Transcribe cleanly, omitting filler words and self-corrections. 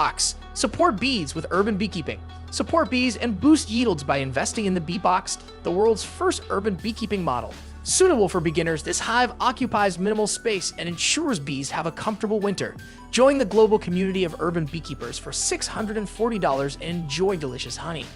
Box. Support bees with urban beekeeping. Support bees and boost yields by investing in the Bee Box, the world's first urban beekeeping model. Suitable for beginners, this hive occupies minimal space and ensures bees have a comfortable winter. Join the global community of urban beekeepers for $640 and enjoy delicious honey.